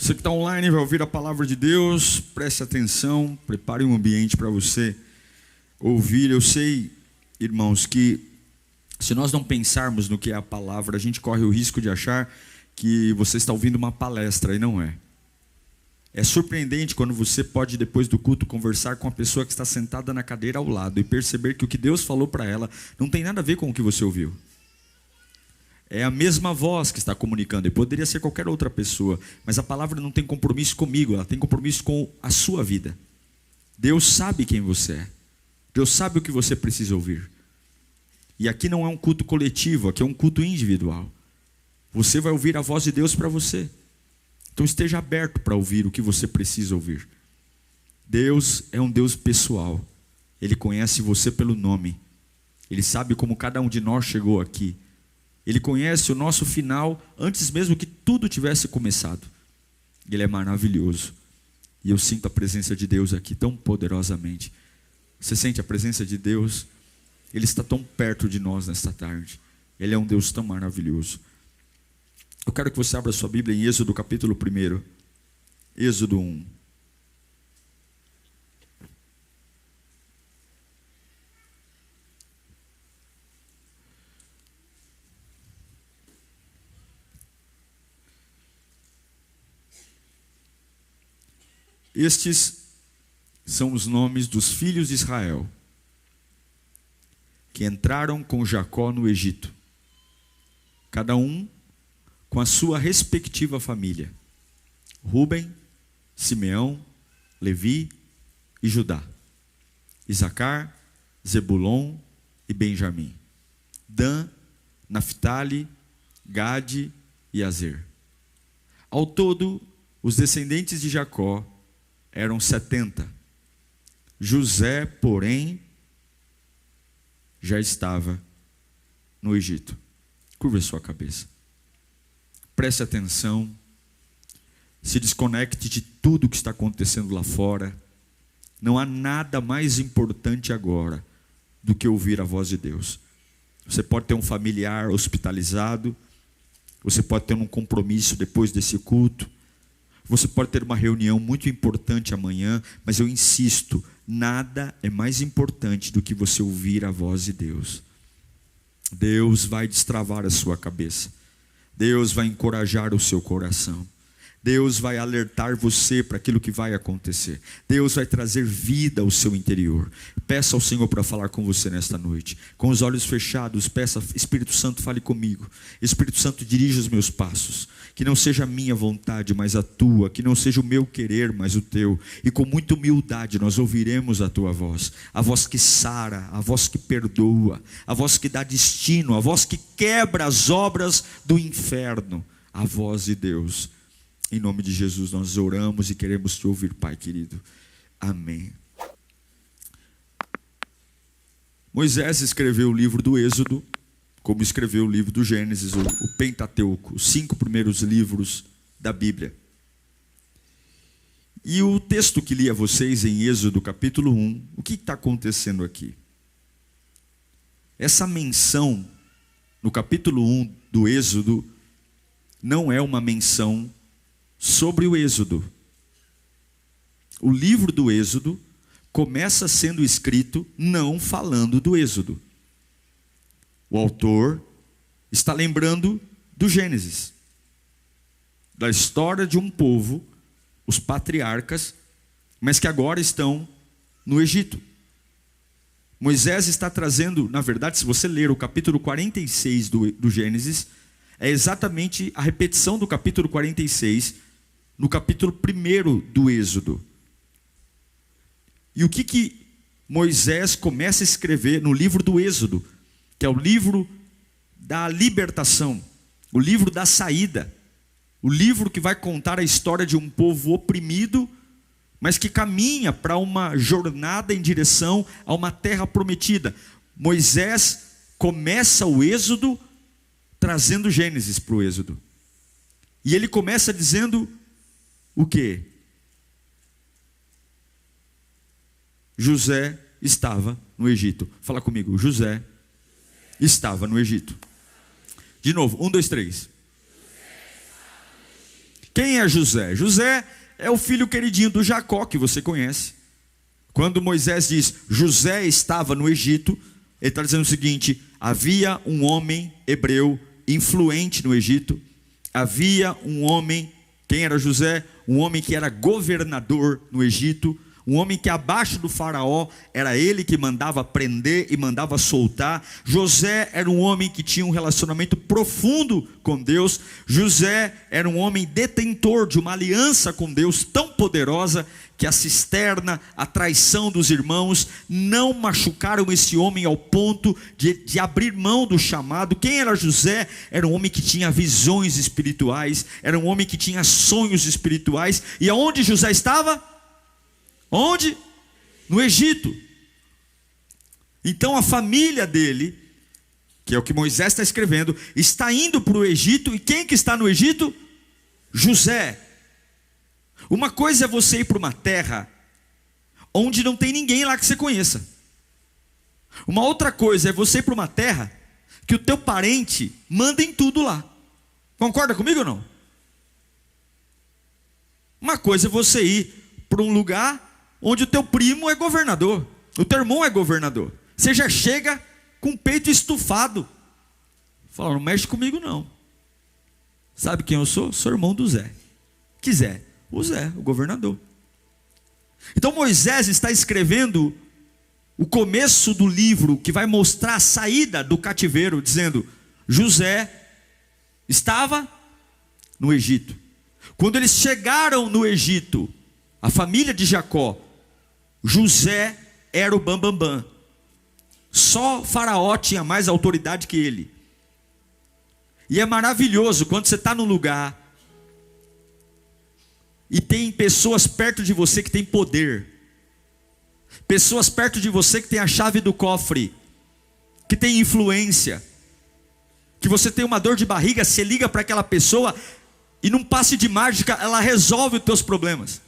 Você que está online vai ouvir a palavra de Deus, preste atenção, prepare um ambiente para você ouvir. Eu sei, irmãos, que se nós não pensarmos no que é a palavra, a gente corre o risco de achar que você está ouvindo uma palestra, e não é. É surpreendente quando você pode, depois do culto, conversar com a pessoa que está sentada na cadeira ao lado e perceber que o que Deus falou para ela não tem nada a ver com o que você ouviu. É a mesma voz que está comunicando, e poderia ser qualquer outra pessoa, mas a palavra não tem compromisso comigo, ela tem compromisso com a sua vida. Deus sabe quem você é, Deus sabe o que você precisa ouvir. E aqui não é um culto coletivo, aqui é um culto individual. Você vai ouvir a voz de Deus para você. Então esteja aberto para ouvir o que você precisa ouvir. Deus é um Deus pessoal, Ele conhece você pelo nome, Ele sabe como cada um de nós chegou aqui. Ele conhece o nosso final antes mesmo que tudo tivesse começado. Ele é maravilhoso. E eu sinto a presença de Deus aqui tão poderosamente. Você sente a presença de Deus? Ele está tão perto de nós nesta tarde. Ele é um Deus tão maravilhoso. Eu quero que você abra sua Bíblia em Êxodo capítulo 1. Êxodo 1. Estes são os nomes dos filhos de Israel que entraram com Jacó no Egito, cada um com a sua respectiva família: Rúben, Simeão, Levi e Judá, Isacar, Zebulon e Benjamim, Dan, Naftali, Gade e Azer. Ao todo, os descendentes de Jacó eram 70. José, porém, já estava no Egito. Curva sua cabeça. Preste atenção. Se desconecte de tudo que está acontecendo lá fora. Não há nada mais importante agora do que ouvir a voz de Deus. Você pode ter um familiar hospitalizado. Você pode ter um compromisso depois desse culto. Você pode ter uma reunião muito importante amanhã, mas eu insisto, nada é mais importante do que você ouvir a voz de Deus. Deus vai destravar a sua cabeça. Deus vai encorajar o seu coração. Deus vai alertar você para aquilo que vai acontecer. Deus vai trazer vida ao seu interior. Peça ao Senhor para falar com você nesta noite. Com os olhos fechados, peça: Espírito Santo, fale comigo. Espírito Santo, dirija os meus passos. Que não seja a minha vontade, mas a tua. Que não seja o meu querer, mas o teu. E com muita humildade nós ouviremos a tua voz. A voz que sara, a voz que perdoa, a voz que dá destino, a voz que quebra as obras do inferno. A voz de Deus. Em nome de Jesus nós oramos e queremos te ouvir, Pai querido. Amém. Moisés escreveu o livro do Êxodo, como escreveu o livro do Gênesis, o Pentateuco, os 5 primeiros livros da Bíblia. E o texto que li a vocês em Êxodo capítulo 1, o que está acontecendo aqui? Essa menção no capítulo 1 do Êxodo não é uma menção sobre o Êxodo. O livro do Êxodo começa sendo escrito não falando do Êxodo. O autor está lembrando do Gênesis, da história de um povo, os patriarcas, mas que agora estão no Egito. Moisés está trazendo, na verdade, se você ler o capítulo 46 do Gênesis, é exatamente a repetição do capítulo 46 no capítulo 1 do Êxodo. E o que Moisés começa a escrever no livro do Êxodo, que é o livro da libertação, o livro da saída, o livro que vai contar a história de um povo oprimido, mas que caminha para uma jornada em direção a uma terra prometida. Moisés começa o Êxodo trazendo Gênesis para o Êxodo. E ele começa dizendo o quê? José estava no Egito. Fala comigo, José estava no Egito. De novo, 1, 2, 3. Quem é José? José é o filho queridinho do Jacó, que você conhece. Quando Moisés diz José estava no Egito, ele está dizendo o seguinte: havia um homem hebreu influente no Egito. Havia um homem, quem era José? Um homem que era governador no Egito. Um homem que abaixo do faraó, era ele que mandava prender e mandava soltar. José era um homem que tinha um relacionamento profundo com Deus. José era um homem detentor de uma aliança com Deus tão poderosa, que a cisterna, a traição dos irmãos, não machucaram esse homem ao ponto de abrir mão do chamado. Quem era José? Era um homem que tinha visões espirituais, era um homem que tinha sonhos espirituais. E aonde José estava? Onde? No Egito. Então a família dele, que é o que Moisés está escrevendo, está indo para o Egito. E quem que está no Egito? José. Uma coisa é você ir para uma terra onde não tem ninguém lá que você conheça. Uma outra coisa é você ir para uma terra que o teu parente manda em tudo lá. Concorda comigo ou não? Uma coisa é você ir para um lugar onde o teu primo é governador, o teu irmão é governador. Você já chega com o peito estufado. Fala, não mexe comigo não. Sabe quem eu sou? Sou irmão do Zé. Que Zé? O Zé, o governador. Então Moisés está escrevendo o começo do livro que vai mostrar a saída do cativeiro, dizendo: José estava no Egito. Quando eles chegaram no Egito, a família de Jacó, José era o bambambam. Só Faraó tinha mais autoridade que ele. E é maravilhoso quando você está num lugar e tem pessoas perto de você que tem poder, pessoas perto de você que tem a chave do cofre, que tem influência, que você tem uma dor de barriga, você liga para aquela pessoa e num passe de mágica ela resolve os teus problemas.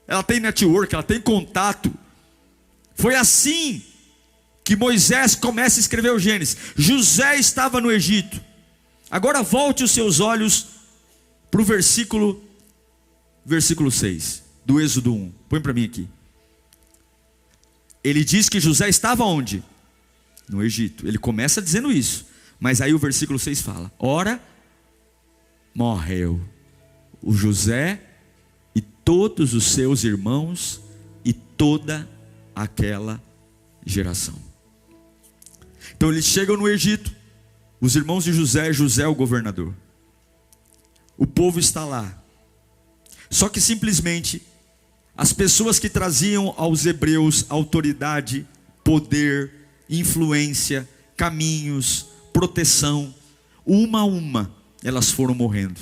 Ela tem network, ela tem contato. Foi assim que Moisés começa a escrever o Gênesis. José estava no Egito. Agora volte os seus olhos para o versículo 6 do Êxodo 1. Põe para mim aqui. Ele diz que José estava onde? No Egito. Ele começa dizendo isso, mas aí o versículo 6 fala: ora, morreu o José e todos os seus irmãos e toda aquela geração. Então eles chegam no Egito, os irmãos de José, José é o governador. O povo está lá. Só que simplesmente as pessoas que traziam aos hebreus autoridade, poder, influência, caminhos, proteção, uma a uma elas foram morrendo.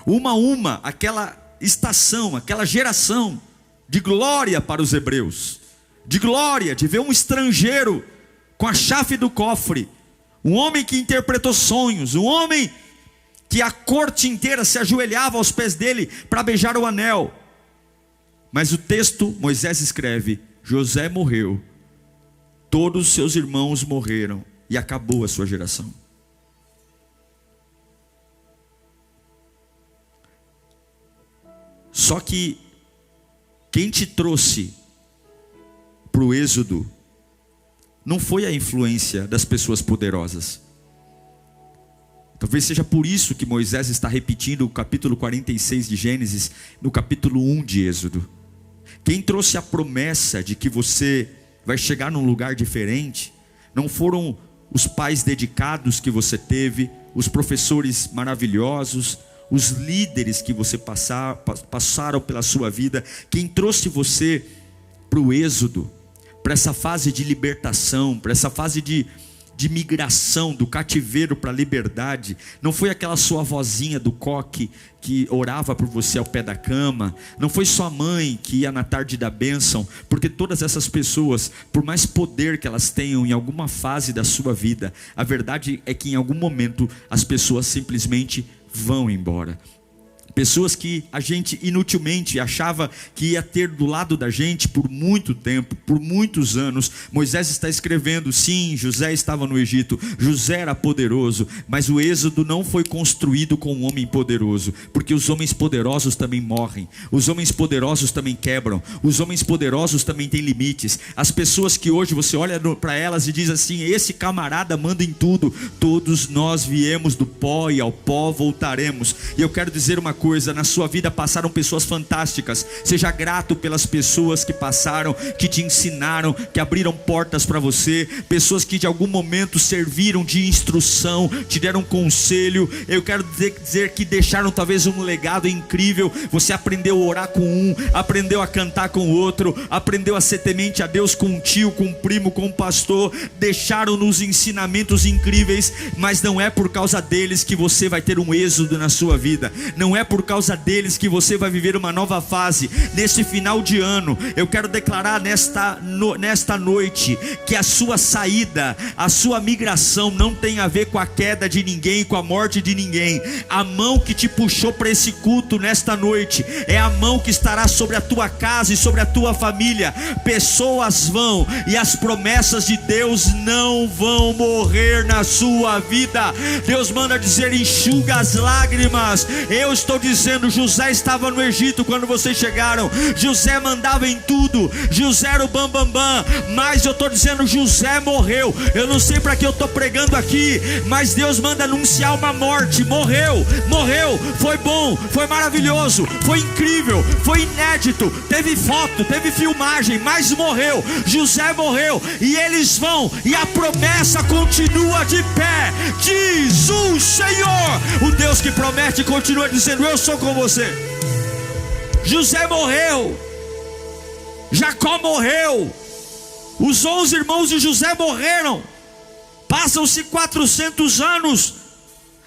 Uma a uma, aquela estação, aquela geração de glória para os hebreus, de glória, de ver um estrangeiro com a chave do cofre, um homem que interpretou sonhos, um homem que a corte inteira se ajoelhava aos pés dele para beijar o anel. Mas o texto, Moisés escreve: José morreu, todos os seus irmãos morreram e acabou a sua geração. Só que quem te trouxe para o Êxodo não foi a influência das pessoas poderosas. Talvez seja por isso que Moisés está repetindo o capítulo 46 de Gênesis no capítulo 1 de Êxodo. Quem trouxe a promessa de que você vai chegar num lugar diferente não foram os pais dedicados que você teve, os professores maravilhosos, os líderes que você passaram pela sua vida. Quem trouxe você para o Êxodo, para essa fase de libertação, para essa fase de migração do cativeiro para a liberdade, não foi aquela sua vozinha do coque que orava por você ao pé da cama, não foi sua mãe que ia na tarde da bênção, porque todas essas pessoas, por mais poder que elas tenham em alguma fase da sua vida, a verdade é que em algum momento as pessoas simplesmente vão embora. pessoas que a gente inutilmente achava que ia ter do lado da gente por muito tempo, por muitos anos. Moisés está escrevendo, sim, José estava no Egito, José era poderoso, mas o êxodo não foi construído com um homem poderoso, porque os homens poderosos também morrem, os homens poderosos também quebram, os homens poderosos também têm limites. As pessoas que hoje você olha para elas e diz assim, esse camarada manda em tudo. Todos nós viemos do pó e ao pó voltaremos. E eu quero dizer uma coisa, na sua vida passaram pessoas fantásticas. Seja grato pelas pessoas que passaram, que te ensinaram, que abriram portas para você, pessoas que de algum momento serviram de instrução, te deram conselho. Eu quero dizer que deixaram talvez um legado incrível. Você aprendeu a orar com um, aprendeu a cantar com o outro, aprendeu a ser temente a Deus com um tio, com um primo, com um pastor. Deixaram-nos ensinamentos incríveis, mas não é por causa deles que você vai ter um êxodo na sua vida, não é por causa deles que você vai viver uma nova fase. Neste final de ano, eu quero declarar nesta noite, que a sua saída, a sua migração não tem a ver com a queda de ninguém, com a morte de ninguém. A mão que te puxou para esse culto nesta noite, é a mão que estará sobre a tua casa e sobre a tua família. Pessoas vão, e as promessas de Deus não vão morrer na sua vida. Deus manda dizer, enxuga as lágrimas. Eu estou dizendo, José estava no Egito quando vocês chegaram, José mandava em tudo, José era o bambambam, mas eu estou dizendo, José morreu. Eu não sei para que eu estou pregando aqui, mas Deus manda anunciar uma morte. Morreu, foi bom, foi maravilhoso, foi incrível, foi inédito, teve foto, teve filmagem, mas morreu. José morreu, e eles vão, e a promessa continua de pé. Diz o Senhor, o Deus que promete continua dizendo, eu sou com você. José morreu, Jacó morreu, os 11 irmãos de José morreram. Passam-se 400 anos,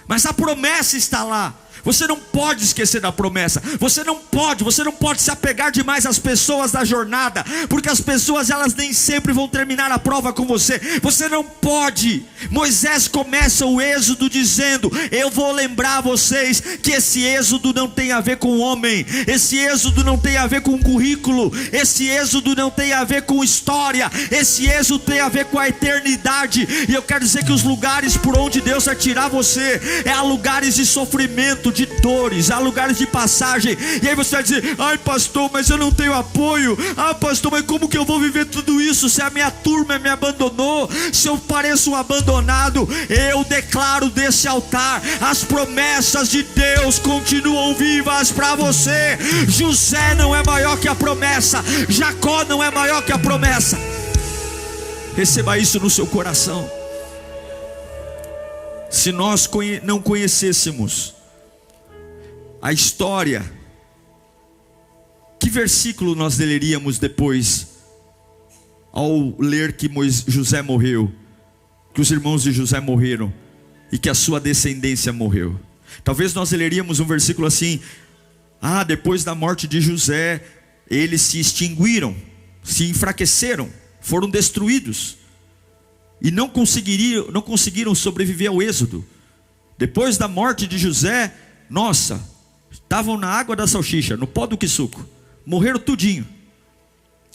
mas a promessa está lá. Você não pode esquecer da promessa. Você não pode se apegar demais às pessoas da jornada, porque as pessoas, elas nem sempre vão terminar a prova com você. Você não pode. Moisés começa o êxodo dizendo, eu vou lembrar vocês que esse êxodo não tem a ver com o homem, esse êxodo não tem a ver com currículo, esse êxodo não tem a ver com história, esse êxodo tem a ver com a eternidade. E eu quero dizer que os lugares por onde Deus vai tirar você há lugares de sofrimento, de dores, há lugares de passagem. E aí você vai dizer, ai pastor, mas eu não tenho apoio. Ah pastor, mas como que eu vou viver tudo isso se a minha turma me abandonou, se eu pareço um abandonado? Eu declaro desse altar, as promessas de Deus continuam vivas para você. José não é maior que a promessa, Jacó não é maior que a promessa. Receba isso no seu coração. Se nós não conhecêssemos a história, que versículo nós leríamos depois, ao ler que José morreu, que os irmãos de José morreram e que a sua descendência morreu? Talvez nós leríamos um versículo assim, depois da morte de José, eles se extinguiram, se enfraqueceram, foram destruídos e não conseguiram sobreviver ao êxodo. Depois da morte de José, nossa, estavam na água da salsicha, no pó do quisuco, morreram tudinho.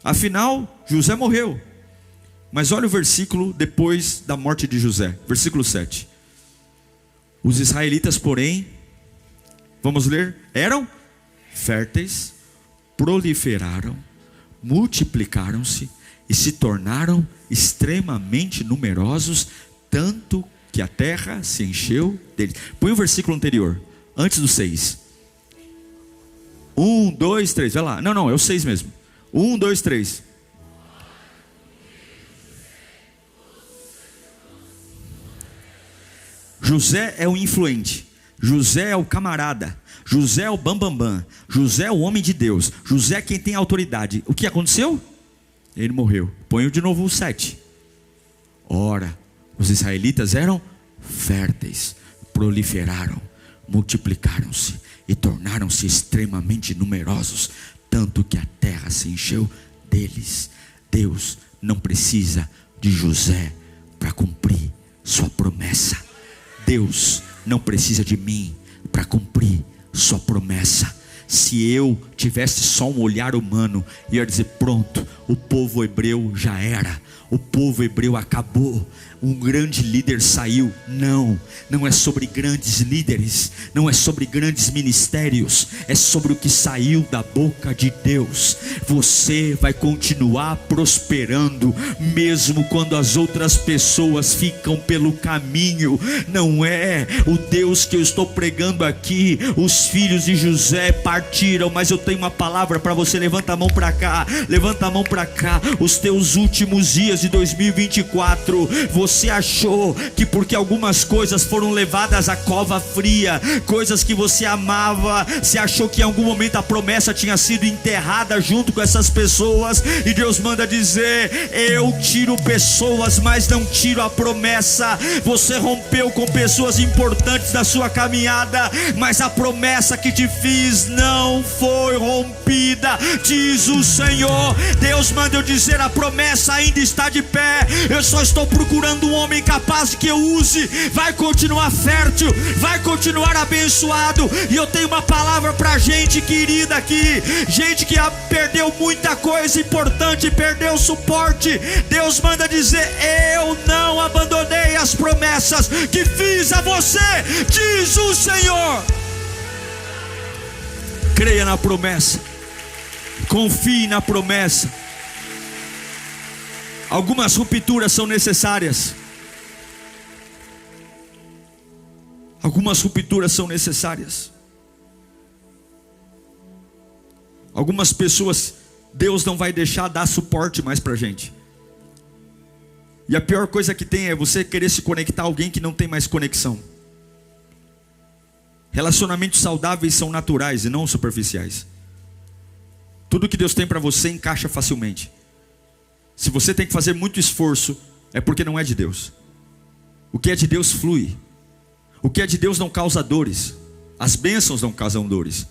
Afinal, José morreu. Mas olha o versículo depois da morte de José, versículo 7. Os israelitas, porém, vamos ler, eram férteis, proliferaram, multiplicaram-se e se tornaram extremamente numerosos, tanto que a terra se encheu deles. Põe o versículo anterior, antes do 6. 1, 2, 3, vai lá. Não, é o 6 mesmo. 1, 2, 3. José é o influente, José é o camarada, José é o bambambam, José é o homem de Deus, José é quem tem autoridade. O que aconteceu? Ele morreu. Põe de novo o 7. Ora, os israelitas eram férteis, proliferaram, multiplicaram-se e tornaram-se extremamente numerosos, tanto que a terra se encheu deles. Deus não precisa de José para cumprir sua promessa. Deus não precisa de mim para cumprir sua promessa. Se eu tivesse só um olhar humano, ia dizer: pronto, o povo hebreu já era, o povo hebreu acabou, um grande líder saiu. Não, não é sobre grandes líderes, não é sobre grandes ministérios, é sobre o que saiu da boca de Deus. Você vai continuar prosperando, mesmo quando as outras pessoas ficam pelo caminho. Não é o Deus que eu estou pregando aqui. Os filhos de José partiram, mas eu tenho uma palavra para você. Levanta a mão para cá, levanta a mão para cá. Os teus últimos dias de 2024, você achou que porque algumas coisas foram levadas à cova fria, coisas que você amava, você achou que em algum momento a promessa tinha sido enterrada junto com essas pessoas, e Deus manda dizer: eu tiro pessoas, mas não tiro a promessa. Você rompeu com pessoas importantes da sua caminhada, mas a promessa que te fiz não foi rompida, diz o Senhor. Deus manda eu dizer: a promessa ainda está de pé, eu só estou procurando um homem capaz de que eu use. Vai continuar fértil, vai continuar abençoado. E eu tenho uma palavra para gente querida aqui, gente que perdeu muita coisa importante, perdeu suporte. Deus manda dizer: eu não abandonei as promessas que fiz a você, diz o Senhor. Creia na promessa, confie na promessa. Algumas rupturas são necessárias. Algumas rupturas são necessárias. Algumas pessoas, Deus não vai deixar dar suporte mais pra gente. E a pior coisa que tem é você querer se conectar a alguém que não tem mais conexão. Relacionamentos saudáveis são naturais e não superficiais. Tudo que Deus tem para você encaixa facilmente. Se você tem que fazer muito esforço, é porque não é de Deus. O que é de Deus flui. O que é de Deus não causa dores. As bênçãos não causam dores.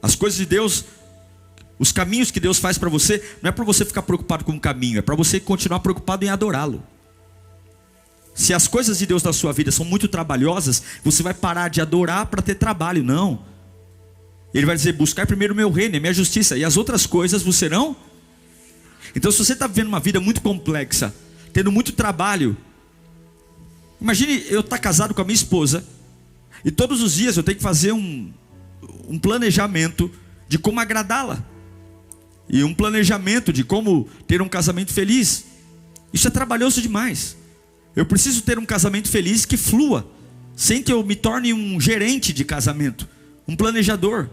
As coisas de Deus, os caminhos que Deus faz para você, não é para você ficar preocupado com o caminho, é para você continuar preocupado em adorá-lo. Se as coisas de Deus na sua vida são muito trabalhosas, você vai parar de adorar para ter trabalho. Não. Ele vai dizer: buscar primeiro o meu reino, a minha justiça, e as outras coisas vos serão. Então, se você está vivendo uma vida muito complexa, tendo muito trabalho, imagine eu estar casado com a minha esposa, e todos os dias eu tenho que fazer um planejamento de como agradá-la, e um planejamento de como ter um casamento feliz. Isso é trabalhoso demais. Eu preciso ter um casamento feliz que flua, sem que eu me torne um gerente de casamento, um planejador.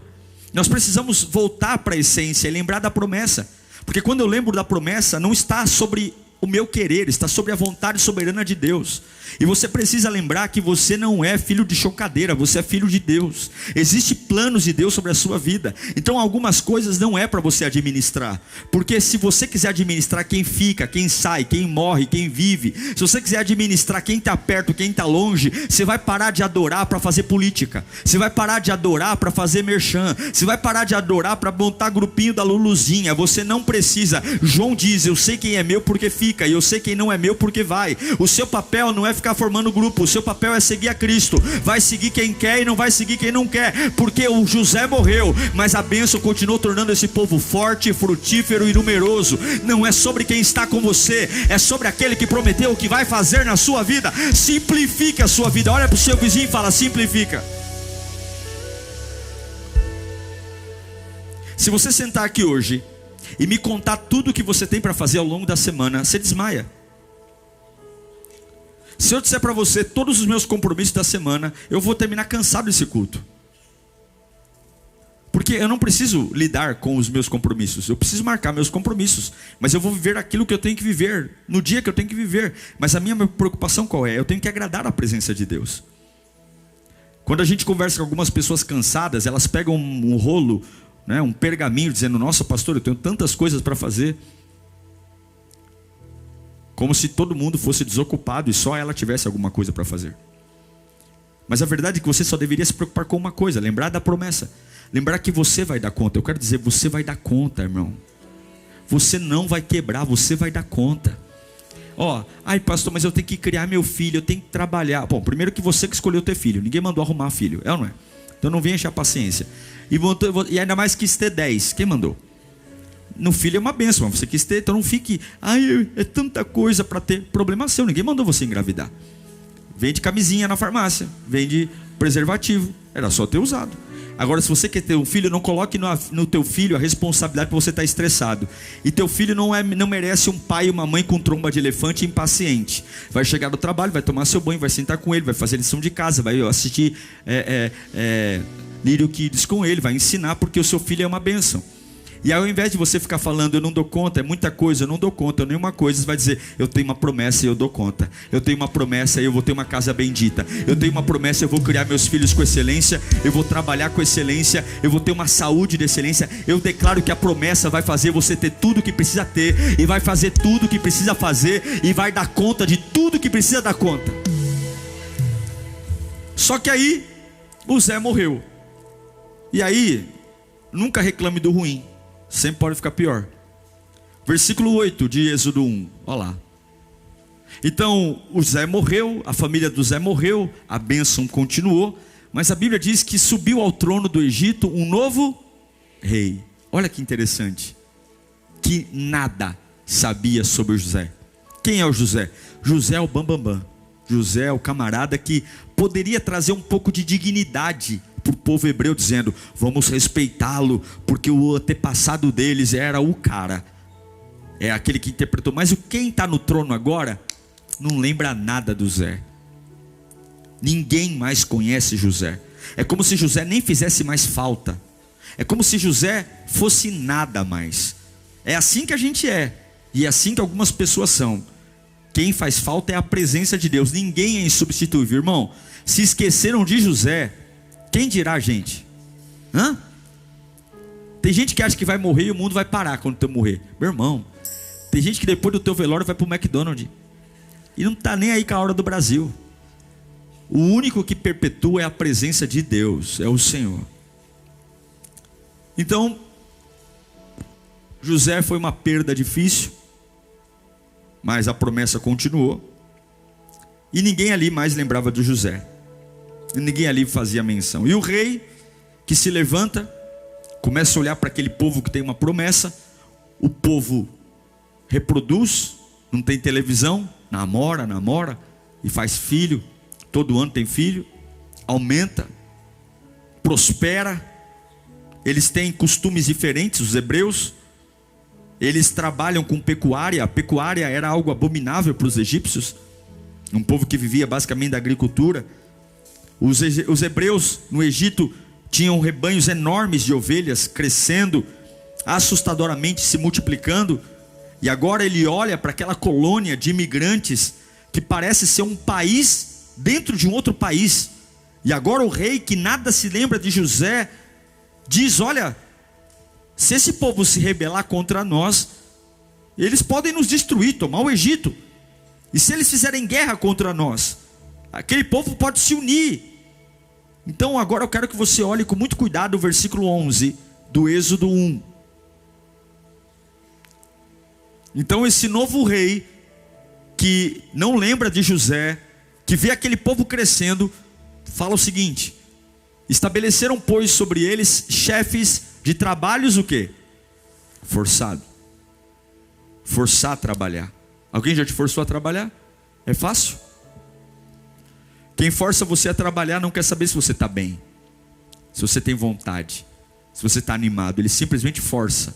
Nós precisamos voltar para a essência e lembrar da promessa. Porque quando eu lembro da promessa, não está sobre o meu querer, está sobre a vontade soberana de Deus. E você precisa lembrar que você não é filho de chocadeira, você é filho de Deus. Existem planos de Deus sobre a sua vida. Então algumas coisas não é para você administrar. Porque se você quiser administrar quem fica, quem sai, quem morre, quem vive, se você quiser administrar quem está perto, quem está longe, você vai parar de adorar para fazer política. Você vai parar de adorar para fazer merchan. Você vai parar de adorar para montar grupinho da Luluzinha. Você não precisa. João diz: eu sei quem é meu porque fica, e eu sei quem não é meu porque vai. O seu papel não é ficar formando grupo, o seu papel é seguir a Cristo. Vai seguir quem quer e não vai seguir quem não quer, porque o José morreu, mas a bênção continuou tornando esse povo forte, frutífero e numeroso. Não é sobre quem está com você, é sobre aquele que prometeu o que vai fazer na sua vida. Simplifique a sua vida. Olha para o seu vizinho e fala: simplifica. Se você sentar aqui hoje e me contar tudo o que você tem para fazer ao longo da semana, você desmaia. Se eu disser para você todos os meus compromissos da semana, eu vou terminar cansado desse culto. Porque eu não preciso lidar com os meus compromissos, eu preciso marcar meus compromissos, mas eu vou viver aquilo que eu tenho que viver, no dia que eu tenho que viver. Mas a minha preocupação qual é? Eu tenho que agradar a presença de Deus. Quando a gente conversa com algumas pessoas cansadas, elas pegam um rolo, né, um pergaminho, dizendo: nossa pastor, eu tenho tantas coisas para fazer. Como se todo mundo fosse desocupado e só ela tivesse alguma coisa para fazer. Mas a verdade é que você só deveria se preocupar com uma coisa: lembrar da promessa. Lembrar que você vai dar conta. Eu quero dizer, você vai dar conta, irmão. Você não vai quebrar, você vai dar conta. Ai pastor, mas eu tenho que criar meu filho, eu tenho que trabalhar. Bom, primeiro que você que escolheu ter filho, ninguém mandou arrumar filho, é ou não é? Então não venha encher a paciência. E ainda mais quis ter 10. Quem mandou? No filho é uma bênção, mas você quis ter, então não fique, é tanta coisa para ter. Problema seu, ninguém mandou você engravidar. Vende camisinha na farmácia, vende preservativo, era só ter usado. Agora, se você quer ter um filho, não coloque no teu filho a responsabilidade por você estar estressado. E teu filho não merece um pai e uma mãe com tromba de elefante e impaciente. Vai chegar do trabalho, vai tomar seu banho, vai sentar com ele, vai fazer lição de casa, vai assistir Lírio Kids com ele, vai ensinar, porque o seu filho é uma bênção. E ao invés de você ficar falando, eu não dou conta, é muita coisa, eu não dou conta, nenhuma coisa, você vai dizer, eu tenho uma promessa e eu dou conta. Eu tenho uma promessa e eu vou ter uma casa bendita. Eu tenho uma promessa e eu vou criar meus filhos com excelência. Eu vou trabalhar com excelência. Eu vou ter uma saúde de excelência. Eu declaro que a promessa vai fazer você ter tudo que precisa ter. E vai fazer tudo que precisa fazer. E vai dar conta de tudo que precisa dar conta. Só que aí, o Zé morreu. E aí, nunca reclame do ruim. Sempre pode ficar pior. Versículo 8 de Êxodo 1. Olha lá. Então o Zé morreu, a família do Zé morreu, a bênção continuou. Mas a Bíblia diz que subiu ao trono do Egito um novo rei. Olha que interessante. Que nada sabia sobre o José. Quem é o José? José é o bambambam. José é o camarada que poderia trazer um pouco de dignidade para o povo hebreu, dizendo, vamos respeitá-lo, porque o antepassado deles era o cara. É aquele que interpretou. Mas quem está no trono agora não lembra nada do Zé. Ninguém mais conhece José. É como se José nem fizesse mais falta. É como se José fosse nada mais. É assim que a gente é. E é assim que algumas pessoas são. Quem faz falta é a presença de Deus. Ninguém é insubstituível, irmão. Se esqueceram de José, quem dirá a gente? Tem gente que acha que vai morrer e o mundo vai parar quando tu morrer. Meu irmão, tem gente que depois do teu velório vai para o McDonald's e não está nem aí com a hora do Brasil. O único que perpetua é a presença de Deus, é o Senhor. Então, José foi uma perda difícil, mas a promessa continuou. E ninguém ali mais lembrava de José. E ninguém ali fazia menção. E o rei que se levanta, começa a olhar para aquele povo que tem uma promessa. O povo reproduz, não tem televisão, namora e faz filho. Todo ano tem filho, aumenta, prospera. Eles têm costumes diferentes, os hebreus. Eles trabalham com pecuária. A pecuária era algo abominável para os egípcios. Um povo que vivia basicamente da agricultura. Os hebreus no Egito tinham rebanhos enormes de ovelhas, crescendo, assustadoramente se multiplicando. E agora ele olha para aquela colônia de imigrantes, que parece ser um país dentro de um outro país. E agora o rei, que nada se lembra de José, diz, olha, se esse povo se rebelar contra nós, eles podem nos destruir, tomar o Egito. E se eles fizerem guerra contra nós, aquele povo pode se unir. Então agora eu quero que você olhe com muito cuidado o versículo 11 do Êxodo 1. Então esse novo rei, que não lembra de José, que vê aquele povo crescendo, fala o seguinte: estabeleceram, pois, sobre eles chefes de trabalhos, o quê? Forçado. Forçar a trabalhar. Alguém já te forçou a trabalhar? É fácil? Quem força você a trabalhar não quer saber se você está bem, se você tem vontade, se você está animado. Ele simplesmente força.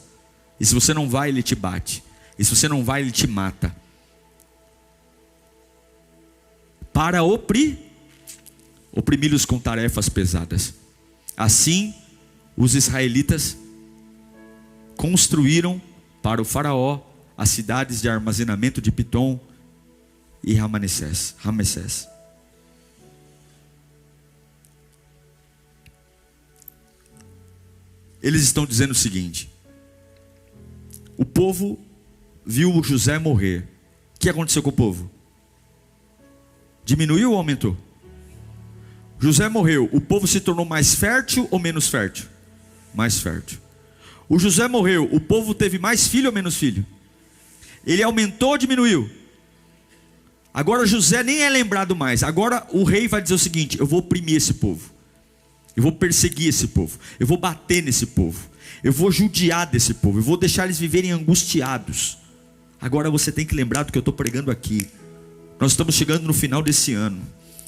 E se você não vai, ele te bate. E se você não vai, ele te mata. Para oprimi-los com tarefas pesadas. Assim, os israelitas construíram para o faraó as cidades de armazenamento de Pitom e Ramessés. Eles estão dizendo o seguinte: o povo viu José morrer. O que aconteceu com o povo? Diminuiu ou aumentou? José morreu, o povo se tornou mais fértil ou menos fértil? Mais fértil. O José morreu, o povo teve mais filho ou menos filho? Ele aumentou ou diminuiu? Agora José nem é lembrado mais. Agora o rei vai dizer o seguinte: eu vou oprimir esse povo. Eu vou perseguir esse povo, eu vou bater nesse povo, eu vou judiar desse povo, eu vou deixar eles viverem angustiados. Agora você tem que lembrar do que eu estou pregando aqui. Nós estamos chegando no final desse ano.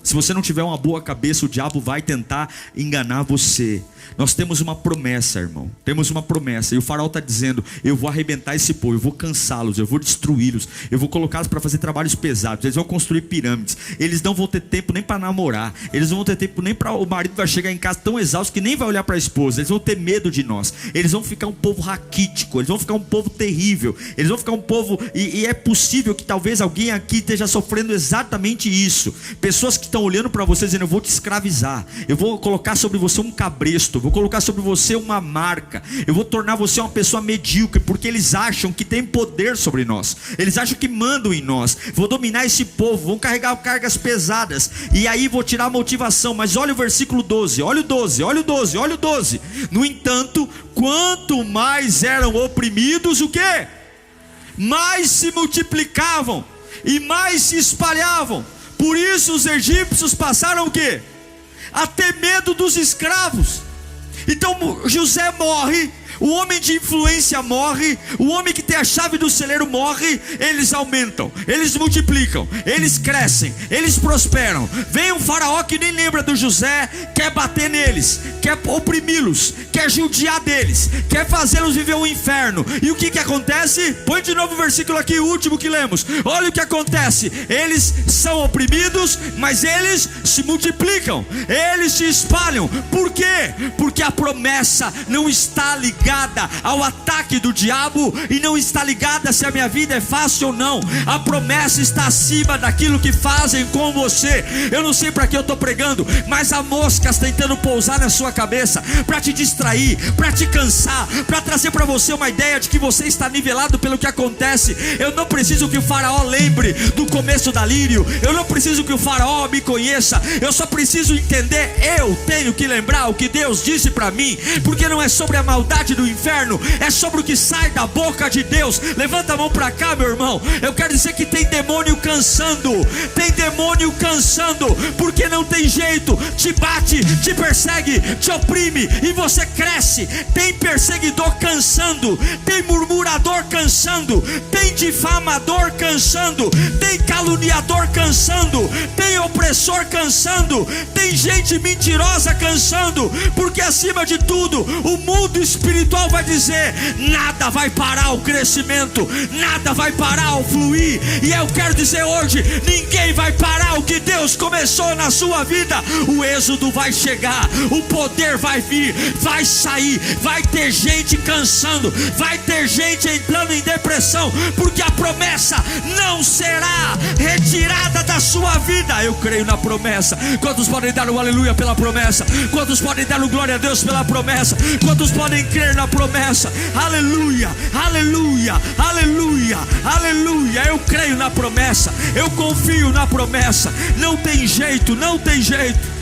Se você não tiver uma boa cabeça, o diabo vai tentar enganar você. Nós temos uma promessa, irmão. Temos uma promessa. E o faraó está dizendo: eu vou arrebentar esse povo, eu vou cansá-los, eu vou destruí-los, eu vou colocá-los para fazer trabalhos pesados. Eles vão construir pirâmides. Eles não vão ter tempo nem para namorar. Eles não vão ter tempo nem para... O marido vai chegar em casa tão exausto que nem vai olhar para a esposa. Eles vão ter medo de nós. Eles vão ficar um povo raquítico. Eles vão ficar um povo terrível. Eles vão ficar um povo... E é possível que talvez alguém aqui esteja sofrendo exatamente isso. Pessoas que estão olhando para você dizendo: eu vou te escravizar, eu vou colocar sobre você um cabresto, eu vou colocar sobre você uma marca, eu vou tornar você uma pessoa medíocre, porque eles acham que tem poder sobre nós, eles acham que mandam em nós. Vou dominar esse povo, vão carregar cargas pesadas, e aí vou tirar a motivação. Mas olha o versículo 12, olha o 12, olha o 12, olha o 12. No entanto, quanto mais eram oprimidos, o quê? Mais se multiplicavam e mais se espalhavam. Por isso os egípcios passaram o quê? A ter medo dos escravos. Então José morre, o homem de influência morre, o homem que tem a chave do celeiro morre. Eles aumentam, eles multiplicam, eles crescem, eles prosperam. Vem um faraó que nem lembra do José, quer bater neles, quer oprimi-los, quer judiar deles, quer fazê-los viver um inferno. E o que acontece? Põe de novo o versículo aqui, o último que lemos. Olha o que acontece: eles são oprimidos, mas eles se multiplicam, eles se espalham. Por quê? Porque a promessa não está ligada ao ataque do diabo, e não está ligada se a minha vida é fácil ou não. A promessa está acima daquilo que fazem com você. Eu não sei para que eu estou pregando, mas há moscas tentando pousar na sua cabeça para te distrair, para te cansar, para trazer para você uma ideia de que você está nivelado pelo que acontece. Eu não preciso que o faraó lembre do começo da Lírio, eu não preciso que o faraó me conheça, eu só preciso entender. Eu tenho que lembrar o que Deus disse para mim, porque não é sobre a maldade do inferno, é sobre o que sai da boca de Deus. Levanta a mão para cá, meu irmão. Eu quero dizer que tem demônio cansando, tem demônio cansando, porque não tem jeito, te bate, te persegue, te oprime, e você cresce. Tem perseguidor cansando, tem murmurador cansando, tem difamador cansando, tem caluniador cansando, tem opressor cansando, tem gente mentirosa cansando, porque acima de tudo o mundo espiritual vai dizer: nada vai parar o crescimento, nada vai parar o fluir. E eu quero dizer hoje: ninguém vai parar o que Deus começou na sua vida. O êxodo vai chegar, o poder vai vir, vai sair, vai ter gente cansando, vai ter gente entrando em depressão, porque a promessa não será retirada da sua vida. Eu creio na promessa. Quantos podem dar um aleluia pela promessa? Quantos podem dar um glória a Deus pela promessa? Quantos podem crer na promessa? Aleluia, aleluia, aleluia, aleluia. Eu creio na promessa, eu confio na promessa. Não tem jeito, não tem jeito.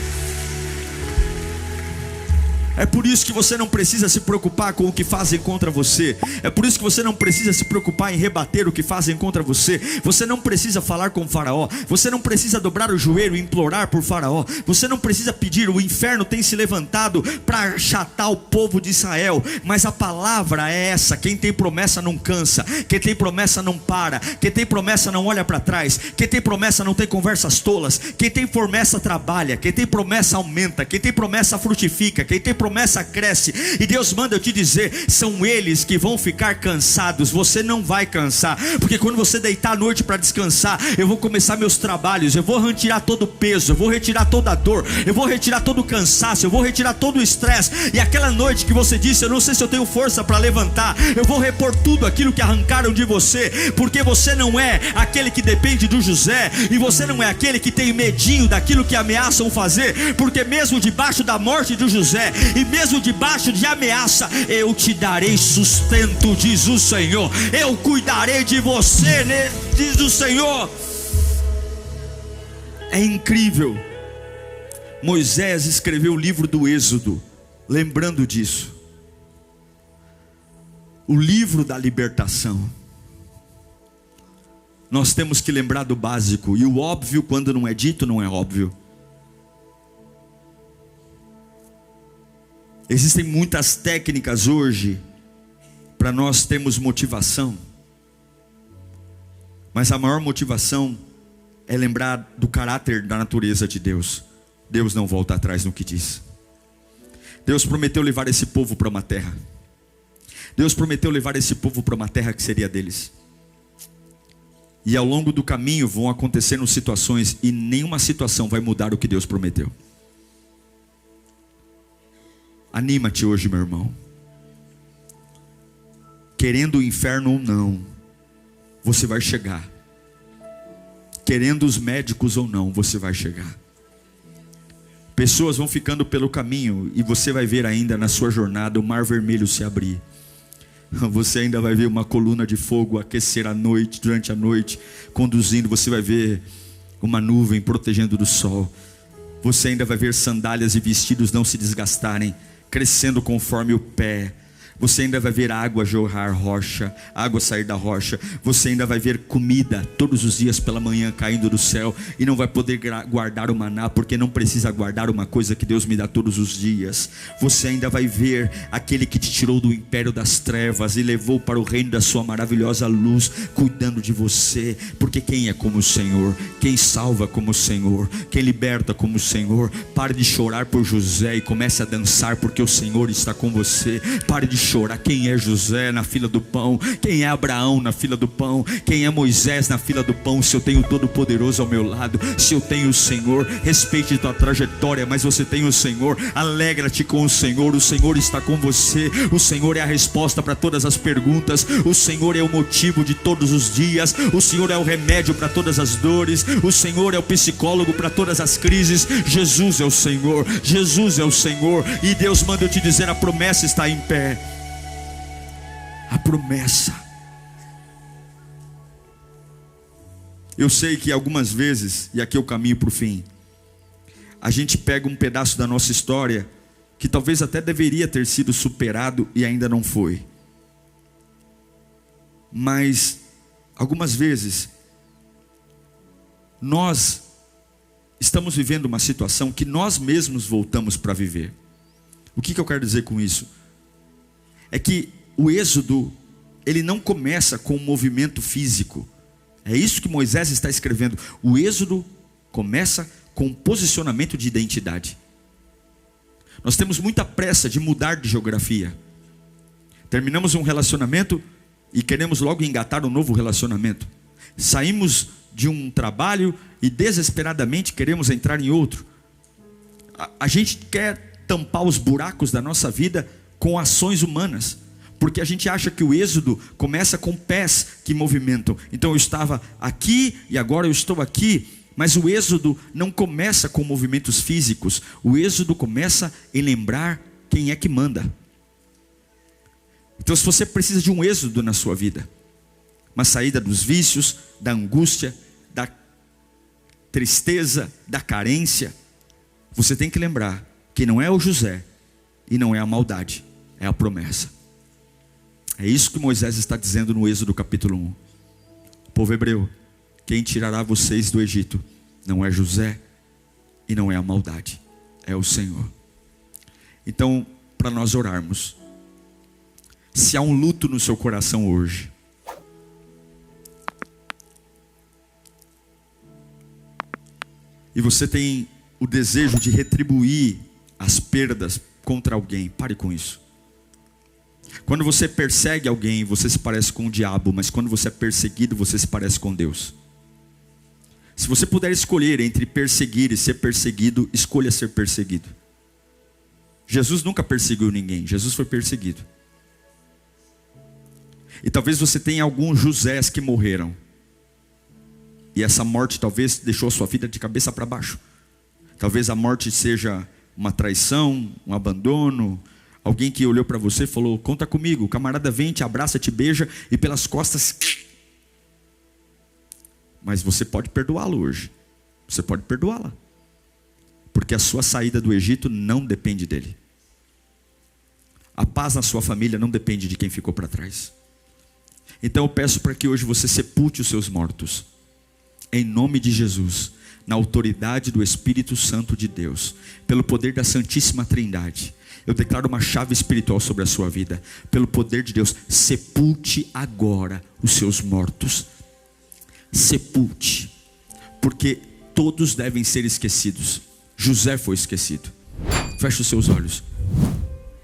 É por isso que você não precisa se preocupar com o que fazem contra você. É por isso que você não precisa se preocupar em rebater o que fazem contra você. Você não precisa falar com o faraó. Você não precisa dobrar o joelho e implorar por faraó. Você não precisa pedir. O inferno tem se levantado para achatar o povo de Israel, mas a palavra é essa: quem tem promessa não cansa, quem tem promessa não para, quem tem promessa não olha para trás, quem tem promessa não tem conversas tolas, quem tem promessa trabalha, quem tem promessa aumenta, quem tem promessa frutifica, quem tem promessa cresce. E Deus manda eu te dizer: são eles que vão ficar cansados, você não vai cansar, porque quando você deitar à noite para descansar, eu vou começar meus trabalhos, eu vou retirar todo o peso, eu vou retirar toda a dor, eu vou retirar todo o cansaço, eu vou retirar todo o estresse. E aquela noite que você disse: eu não sei se eu tenho força para levantar, eu vou repor tudo aquilo que arrancaram de você, porque você não é aquele que depende do José, e você não é aquele que tem medinho daquilo que ameaçam fazer, porque mesmo debaixo da morte do José, e mesmo debaixo de ameaça, eu te darei sustento, diz o Senhor. Eu cuidarei de você, diz o Senhor. É incrível. Moisés escreveu o livro do Êxodo lembrando disso, o livro da libertação. Nós temos que lembrar do básico, e o óbvio, quando não é dito, não é óbvio. Existem muitas técnicas hoje para nós termos motivação, mas a maior motivação é lembrar do caráter da natureza de Deus. Deus não volta atrás no que diz. Deus prometeu levar esse povo para uma terra. Deus prometeu levar esse povo para uma terra que seria deles. E ao longo do caminho vão acontecendo situações, e nenhuma situação vai mudar o que Deus prometeu. Anima-te hoje, meu irmão. Querendo o inferno ou não, você vai chegar. Querendo os médicos ou não, você vai chegar. Pessoas vão ficando pelo caminho, e você vai ver ainda na sua jornada o mar vermelho se abrir. Você ainda vai ver uma coluna de fogo aquecer a noite, durante a noite, conduzindo. Você vai ver uma nuvem protegendo do sol. Você ainda vai ver sandálias e vestidos não se desgastarem, crescendo conforme o pé. Você ainda vai ver água jorrar rocha, água sair da rocha. Você ainda vai ver comida todos os dias pela manhã caindo do céu. E não vai poder guardar o maná, porque não precisa guardar uma coisa que Deus me dá todos os dias. Você ainda vai ver aquele que te tirou do império das trevas e levou para o reino da sua maravilhosa luz, cuidando de você. Porque quem é como o Senhor? Quem salva como o Senhor? Quem liberta como o Senhor? Pare de chorar por José e comece a dançar, porque o Senhor está com você. Pare de chorar. Quem é José na fila do pão? Quem é Abraão na fila do pão? Quem é Moisés na fila do pão? Se eu tenho o Todo-Poderoso ao meu lado, se eu tenho o Senhor. Respeite tua trajetória, mas você tem o Senhor. Alegra-te com o Senhor está com você. O Senhor é a resposta para todas as perguntas. O Senhor é o motivo de todos os dias. O Senhor é o remédio para todas as dores. O Senhor é o psicólogo para todas as crises. Jesus é o Senhor, Jesus é o Senhor. E Deus manda eu te dizer, a promessa está em pé. A promessa. Eu sei que algumas vezes, e aqui eu caminho para o fim, a gente pega um pedaço da nossa história que talvez até deveria ter sido superado e ainda não foi. Mas algumas vezes nós estamos vivendo uma situação que nós mesmos voltamos para viver. O que eu quero dizer com isso? É que o êxodo, ele não começa com um movimento físico. É isso que Moisés está escrevendo. O êxodo começa com um posicionamento de identidade. Nós temos muita pressa de mudar de geografia. Terminamos um relacionamento e queremos logo engatar um novo relacionamento. Saímos de um trabalho e desesperadamente queremos entrar em outro. A gente quer tampar os buracos da nossa vida com ações humanas, porque a gente acha que o êxodo começa com pés que movimentam. Então eu estava aqui e agora eu estou aqui. Mas o êxodo não começa com movimentos físicos. O êxodo começa em lembrar quem é que manda. Então se você precisa de um êxodo na sua vida, uma saída dos vícios, da angústia, da tristeza, da carência, você tem que lembrar que não é o José e não é a maldade, é a promessa. É isso que Moisés está dizendo no Êxodo capítulo 1. Povo hebreu, quem tirará vocês do Egito não é José e não é a maldade, é o Senhor. Então, para nós orarmos, se há um luto no seu coração hoje, e você tem o desejo de retribuir as perdas contra alguém, pare com isso. Quando você persegue alguém, você se parece com o diabo, mas quando você é perseguido, você se parece com Deus. Se você puder escolher entre perseguir e ser perseguido, escolha ser perseguido. Jesus nunca perseguiu ninguém, Jesus foi perseguido. E talvez você tenha alguns Josés que morreram, e essa morte talvez deixou a sua vida de cabeça para baixo. Talvez a morte seja uma traição, um abandono, alguém que olhou para você e falou, conta comigo. O camarada vem, te abraça, te beija e pelas costas. Mas você pode perdoá-lo hoje. Você pode perdoá-la. Porque a sua saída do Egito não depende dele. A paz na sua família não depende de quem ficou para trás. Então eu peço para que hoje você sepulte os seus mortos. Em nome de Jesus. na autoridade do Espírito Santo de Deus, pelo poder da Santíssima Trindade, eu declaro uma chave espiritual sobre a sua vida. Pelo poder de Deus, sepulte agora os seus mortos. Sepulte, porque todos devem ser esquecidos. José foi esquecido. Feche os seus olhos.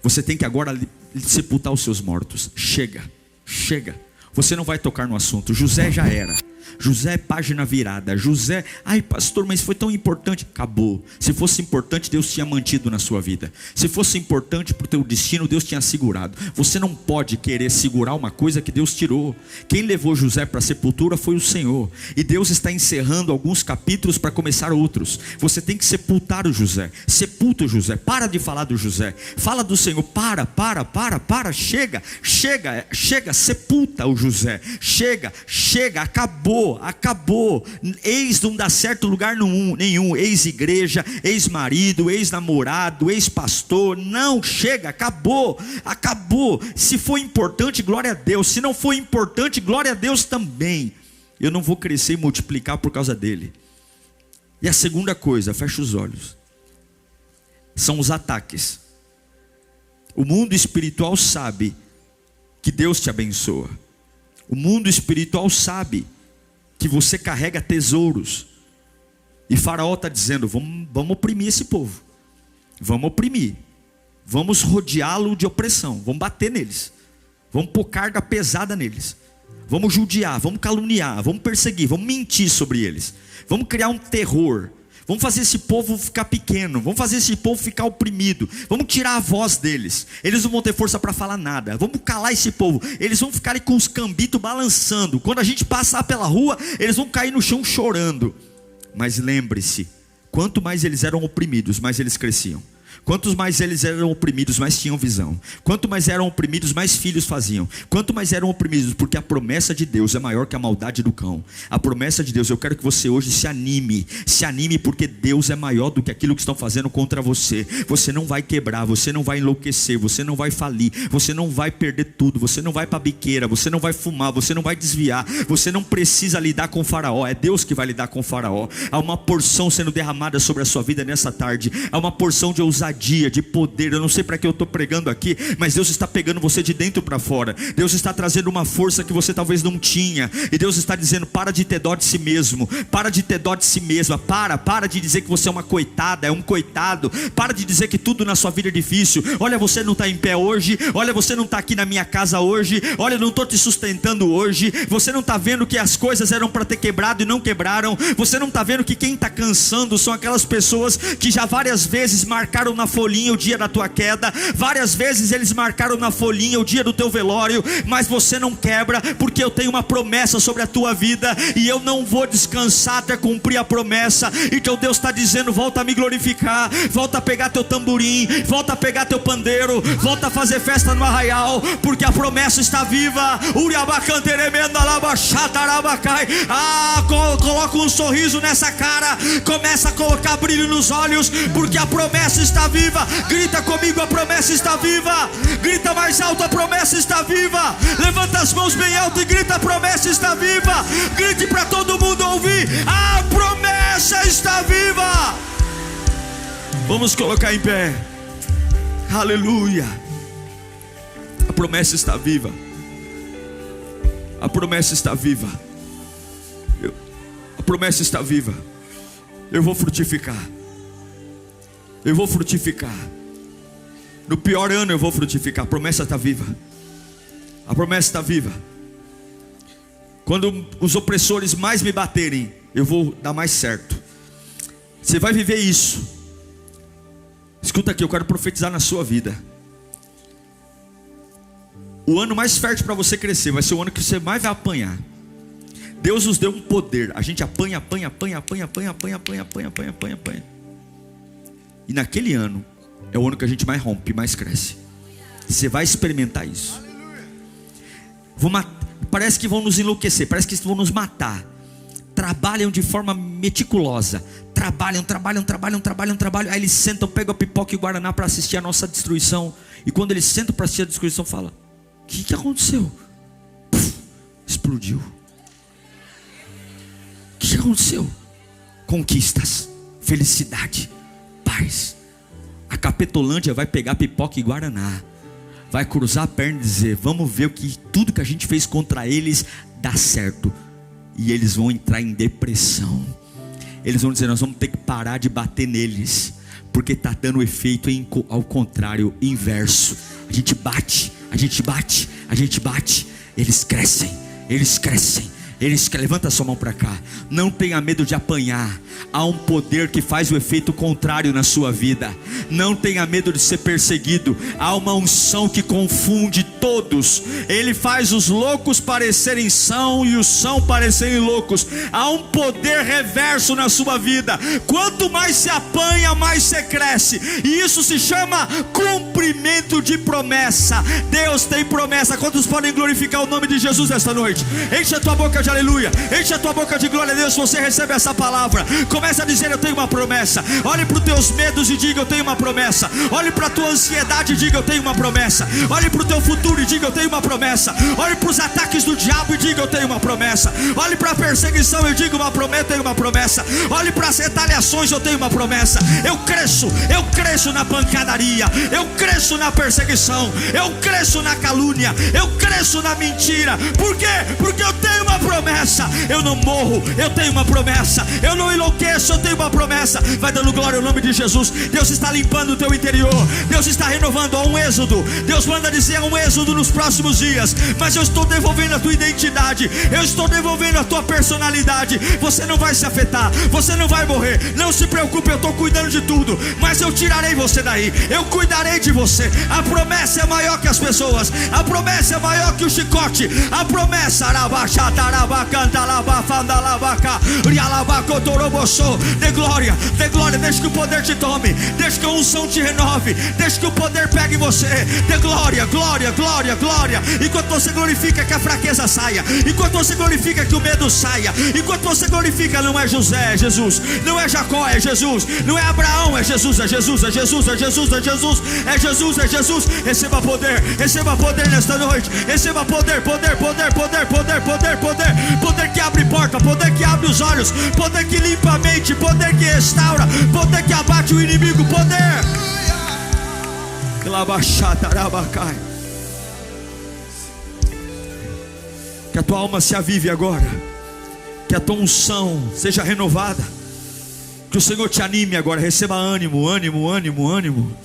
Você tem que agora sepultar os seus mortos. Chega, chega. Você não vai tocar no assunto. José já era. José é página virada. José, ai pastor, mas foi tão importante. Acabou. Se fosse importante, Deus tinha mantido na sua vida. Se fosse importante para o teu destino, Deus tinha segurado. Você não pode querer segurar uma coisa que Deus tirou. Quem levou José para a sepultura foi o Senhor. E Deus está encerrando alguns capítulos para começar outros. Você tem que sepultar o José. Sepulta o José. Para de falar do José. Fala do Senhor. Para. Chega. Sepulta o José. Chega. Acabou. Ex não dá certo lugar nenhum. Ex-igreja, ex-marido, ex-namorado, ex-pastor. Não, chega, acabou. Se for importante, glória a Deus. Se não for importante, glória a Deus também. Eu não vou crescer e multiplicar por causa dele. E a segunda coisa, fecha os olhos, são os ataques. O mundo espiritual sabe que Deus te abençoa. O mundo espiritual sabe que você carrega tesouros. E Faraó está dizendo, vamos oprimir esse povo. Vamos oprimir. Vamos rodeá-lo de opressão. Vamos bater neles. Vamos pôr carga pesada neles. Vamos judiar, vamos caluniar, vamos perseguir, vamos mentir sobre eles. Vamos criar um terror. Vamos fazer esse povo ficar pequeno. Vamos fazer esse povo ficar oprimido. Vamos tirar a voz deles. Eles não vão ter força para falar nada. Vamos calar esse povo. Eles vão ficar com os cambitos balançando. Quando a gente passar pela rua, eles vão cair no chão chorando. Mas lembre-se, quanto mais eles eram oprimidos, mais eles cresciam. Quanto mais eles eram oprimidos, mais tinham visão. Quanto mais eram oprimidos, mais filhos faziam. Quanto mais eram oprimidos, porque a promessa de Deus é maior que a maldade do cão. A promessa de Deus, eu quero que você hoje se anime. Se anime porque Deus é maior do que aquilo que estão fazendo contra você. Você não vai quebrar, você não vai enlouquecer, você não vai falir, você não vai perder tudo, você não vai para a biqueira, você não vai fumar, você não vai desviar. Você não precisa lidar com o Faraó, é Deus que vai lidar com o Faraó. Há uma porção sendo derramada sobre a sua vida nessa tarde. Há uma porção de ousadia, de poder. Eu não sei para que eu estou pregando aqui, mas Deus está pegando você de dentro para fora. Deus está trazendo uma força que você talvez não tinha. E Deus está dizendo, para de ter dó de si mesmo. Para de ter dó de si mesma. Para de dizer que você é uma coitada, é um coitado. Para de dizer que tudo na sua vida é difícil. Olha, você não está em pé hoje. Olha, você não está aqui na minha casa hoje. Olha, eu não estou te sustentando hoje. Você não está vendo que as coisas eram para ter quebrado e não quebraram. Você não está vendo que quem está cansando são aquelas pessoas que já várias vezes marcaram na folhinha o dia da tua queda. Várias vezes eles marcaram na folhinha o dia do teu velório. Mas você não quebra, porque eu tenho uma promessa sobre a tua vida. E eu não vou descansar até cumprir a promessa. Então Deus está dizendo, volta a me glorificar. Volta a pegar teu tamborim. Volta a pegar teu pandeiro. Volta a fazer festa no arraial, porque a promessa está viva. Coloca um sorriso nessa cara. Começa a colocar brilho nos olhos, porque a promessa está viva. Grita comigo, a promessa está viva. Grita mais alto, a promessa está viva. Levanta as mãos bem alto e grita, a promessa está viva. Grite para todo mundo ouvir, a promessa está viva. Vamos colocar em pé. Aleluia. A promessa está viva. A promessa está viva. A promessa está viva. Eu vou frutificar. Eu vou frutificar. No pior ano eu vou frutificar. A promessa está viva. A promessa está viva. Quando os opressores mais me baterem, eu vou dar mais certo. Você vai viver isso. Escuta aqui, eu quero profetizar na sua vida. O ano mais fértil para você crescer vai ser o ano que você mais vai apanhar. Deus nos deu um poder. A gente apanha. E naquele ano é o ano que a gente mais rompe, mais cresce. Você vai experimentar isso. Parece que vão nos enlouquecer, parece que vão nos matar. Trabalham de forma meticulosa. Trabalham. Aí eles sentam, pegam a pipoca e o guaraná para assistir a nossa destruição. E quando eles sentam para assistir a destruição, fala: o que aconteceu? Explodiu. O que aconteceu? conquistas, felicidade, paz. A Capetolândia vai pegar pipoca e guaraná, vai cruzar a perna e dizer: vamos ver o que tudo que a gente fez contra eles dá certo. E eles vão entrar em depressão. Eles vão dizer: nós vamos ter que parar de bater neles, porque está dando efeito ao contrário, inverso. A gente bate, a gente bate, a gente bate. Eles crescem, eles crescem. Levanta sua mão para cá. Não tenha medo de apanhar. Há um poder que faz o efeito contrário na sua vida. Não tenha medo de ser perseguido. Há uma unção que confunde todos. Ele faz os loucos parecerem são e os são parecerem loucos. Há um poder reverso na sua vida. Quanto mais se apanha, mais você cresce. E isso se chama cumprimento de promessa. Deus tem promessa. Quantos podem glorificar o nome de Jesus esta noite? Enche a tua boca de aleluia, enche a tua boca de glória a Deus. Você recebe essa palavra, começa a dizer: eu tenho uma promessa. Olhe para os teus medos e diga: eu tenho uma promessa. Olhe para a tua ansiedade e diga: eu tenho uma promessa. Olhe para o teu futuro e diga: eu tenho uma promessa. Olhe para os ataques do diabo e diga: eu tenho uma promessa. Olhe para a perseguição e diga: eu tenho uma promessa. Olhe para as retaliações, eu tenho uma promessa. Eu cresço na pancadaria, eu cresço na perseguição, eu cresço na calúnia, eu cresço na mentira. Por quê? Porque eu tenho uma promessa. Eu não morro, eu tenho uma promessa. Eu não enlouqueço, eu tenho uma promessa. Vai dando glória ao nome de Jesus. Deus está limpando o teu interior. Deus está renovando. Há um êxodo. Deus manda dizer: há um êxodo nos próximos dias. Mas eu estou devolvendo a tua identidade, eu estou devolvendo a tua personalidade. Você não vai se afetar, você não vai morrer. Não se preocupe, eu estou cuidando de tudo. Mas eu tirarei você daí, eu cuidarei de você. A promessa é maior que as pessoas. A promessa é maior que o chicote. A promessa de glória, deixa que o poder te tome, deixa que a unção te renove, deixa que o poder pegue você. De glória, glória, glória, glória. Enquanto você glorifica, que a fraqueza saia. Enquanto você glorifica, que o medo saia. Enquanto você glorifica, não é José, é Jesus. Não é Jacó, é Jesus. Não é Abraão, é Jesus, é Jesus, é Jesus, é Jesus, é Jesus, é Jesus, é Jesus. Receba poder nesta noite. Receba poder, poder, poder, poder, poder, poder, poder. Poder que abre porta, poder que abre os olhos, poder que limpa a mente, poder que restaura, poder que abate o inimigo, poder. Que a tua alma se avive agora, que a tua unção seja renovada, que o Senhor te anime agora. Receba ânimo, ânimo, ânimo, ânimo.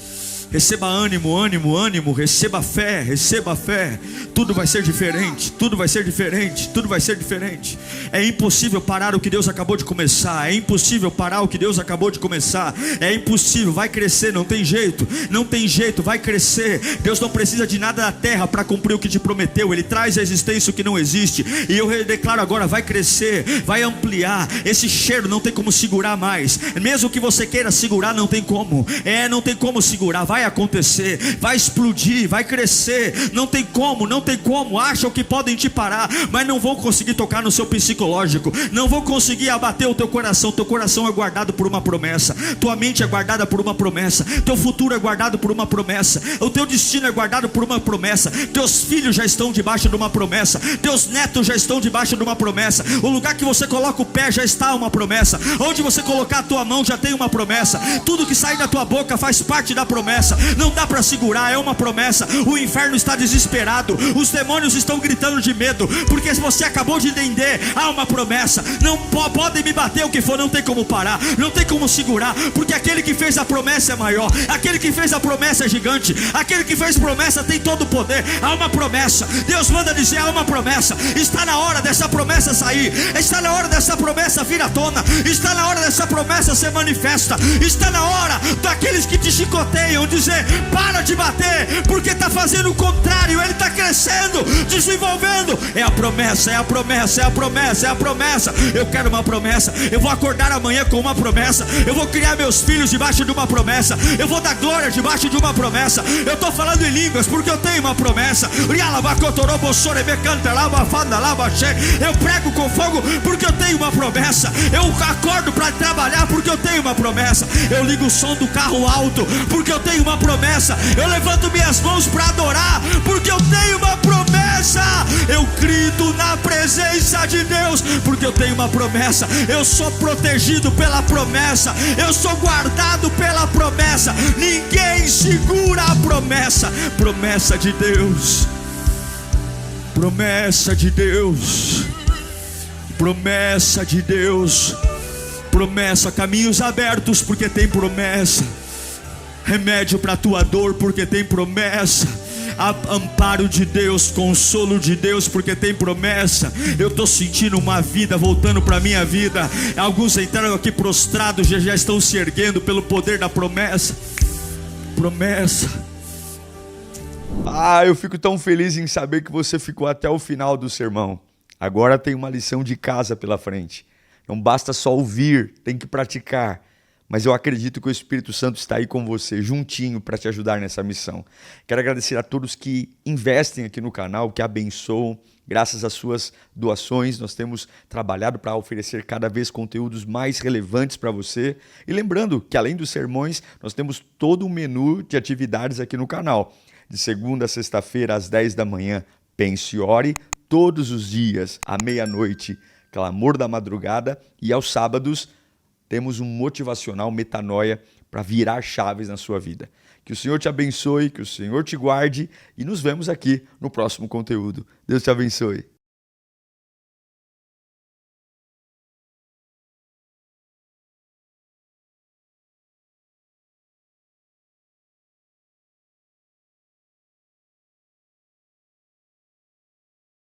Receba ânimo, ânimo, ânimo. Receba fé, receba fé. Tudo vai ser diferente, tudo vai ser diferente, tudo vai ser diferente. É impossível parar o que Deus acabou de começar. É impossível parar o que Deus acabou de começar. É impossível, vai crescer, não tem jeito. Não tem jeito, vai crescer. Deus não precisa de nada da terra para cumprir o que te prometeu. Ele traz à existência o que não existe. E eu declaro agora: vai crescer, vai ampliar. Esse cheiro não tem como segurar mais. Mesmo que você queira segurar, não tem como. Não tem como segurar. Vai acontecer, vai explodir, vai crescer. Não tem como, não tem como. Acham que podem te parar, mas não vão conseguir tocar no seu psicológico, não vão conseguir abater o teu coração. Teu coração é guardado por uma promessa, tua mente é guardada por uma promessa, teu futuro é guardado por uma promessa, o teu destino é guardado por uma promessa. Teus filhos já estão debaixo de uma promessa, teus netos já estão debaixo de uma promessa. O lugar que você coloca o pé já está uma promessa. Onde você colocar a tua mão já tem uma promessa. Tudo que sai da tua boca faz parte da promessa. Não dá para segurar, é uma promessa. O inferno está desesperado, os demônios estão gritando de medo, porque você acabou de entender: há uma promessa. Não podem me bater o que for, não tem como parar, não tem como segurar, porque aquele que fez a promessa é maior, aquele que fez a promessa é gigante, aquele que fez promessa tem todo o poder. Há uma promessa, Deus manda dizer: há uma promessa. Está na hora dessa promessa sair, está na hora dessa promessa vir à tona, está na hora dessa promessa ser manifesta, está na hora daqueles que te chicoteiam dizer: para de bater, porque está fazendo o contrário. Ele está crescendo, desenvolvendo. É a promessa, é a promessa, é a promessa, é a promessa. Eu quero uma promessa. Eu vou acordar amanhã com uma promessa. Eu vou criar meus filhos debaixo de uma promessa. Eu vou dar glória debaixo de uma promessa. Eu estou falando em línguas porque eu tenho uma promessa. Eu prego com fogo porque eu tenho uma promessa. Eu acordo para trabalhar porque eu tenho uma promessa. Eu ligo o som do carro alto porque eu tenho tenho uma promessa. Eu levanto minhas mãos para adorar, porque eu tenho uma promessa. Eu grito na presença de Deus, porque eu tenho uma promessa. Eu sou protegido pela promessa, eu sou guardado pela promessa. Ninguém segura a promessa. Promessa de Deus, promessa de Deus, promessa de Deus, promessa, caminhos abertos, porque tem promessa, remédio para a tua dor, porque tem promessa, amparo de Deus, consolo de Deus, porque tem promessa. Eu estou sentindo uma vida voltando para a minha vida. Alguns entraram aqui prostrados, já estão se erguendo pelo poder da promessa. Promessa. Eu fico tão feliz em saber que você ficou até o final do sermão. Agora tem uma lição de casa pela frente. Não basta só ouvir, tem que praticar. Mas eu acredito que o Espírito Santo está aí com você, juntinho, para te ajudar nessa missão. Quero agradecer a todos que investem aqui no canal, que abençoam. Graças às suas doações, nós temos trabalhado para oferecer cada vez conteúdos mais relevantes para você. E lembrando que, além dos sermões, nós temos todo um menu de atividades aqui no canal. De segunda a sexta-feira, às 10 da manhã, Pense e Ore. Todos os dias, à meia-noite, Clamor da Madrugada. E aos sábados, temos um motivacional Metanoia para virar chaves na sua vida. Que o Senhor te abençoe, que o Senhor te guarde e nos vemos aqui no próximo conteúdo. Deus te abençoe.